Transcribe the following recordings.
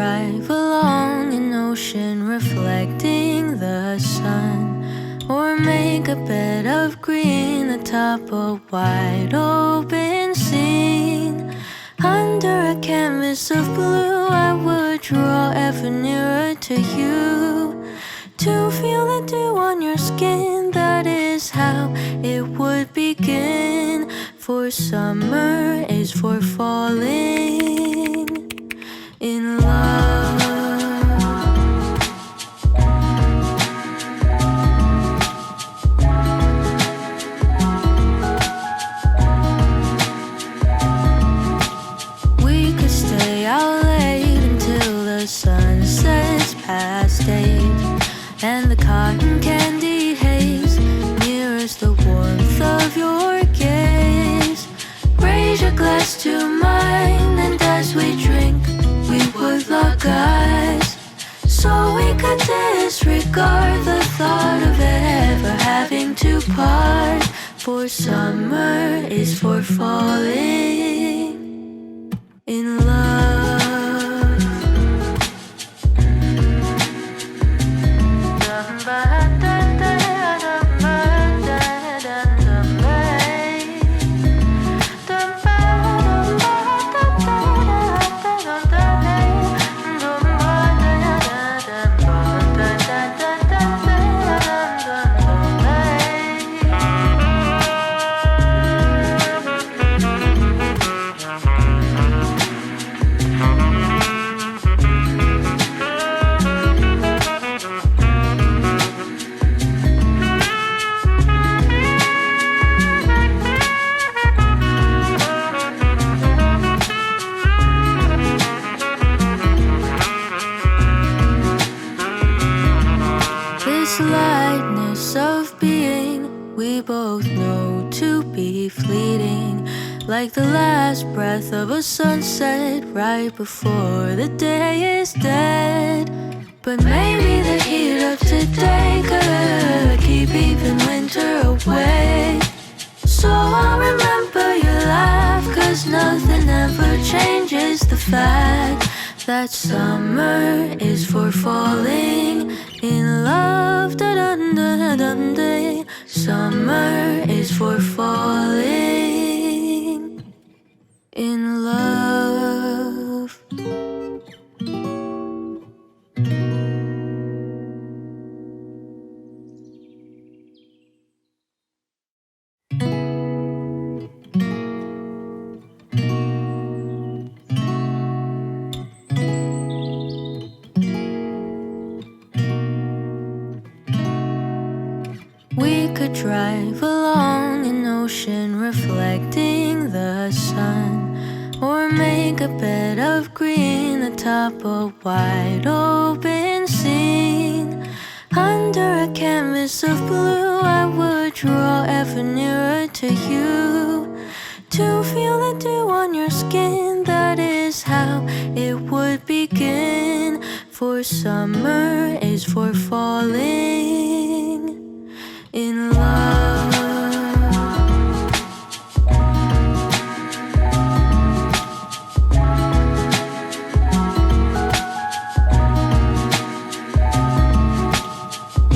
drive along an ocean reflecting the sun, or make a bed of green atop a wide open scene. Under a canvas of blue, I would draw ever nearer to you, to feel the dew on your skin. That is how it would begin. For summer is for falling in love. We could stay out late until the sun sets past 8, and the cotton candy haze mirrors the warmth of your gaze. Raise your glass to mine, and as we drink, we would lock eyes, so we could disregard the thought of ever having to part. For summer is for falling in love. This lightness of being, we both know to be fleeting, like the last breath of a sunset right before the day is dead. But maybe the heat of today could keep even winter away. So I'll remember your laugh, 'cause nothing ever changes the fact that summer is for falling in love. Da-dun-da-dun-day. Summer is for falling in love. We could drive along an ocean reflecting the sun, or make a bed of green atop a wide open scene. Under a canvas of blue, I would draw ever nearer to you, to feel the dew on your skin. That is how it would begin. For summer is for falling in love.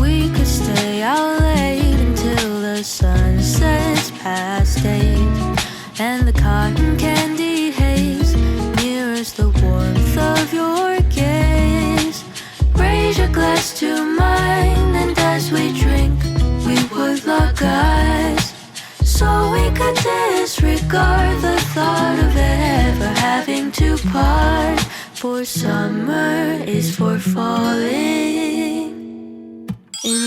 We could stay out late until the sun sets past 8, and the cotton candy haze mirrors the warmth of your gaze. Raise your glass to mine, and as we drink, we would lock eyes, so we could disregard the thought of ever having to part. For summer is for falling in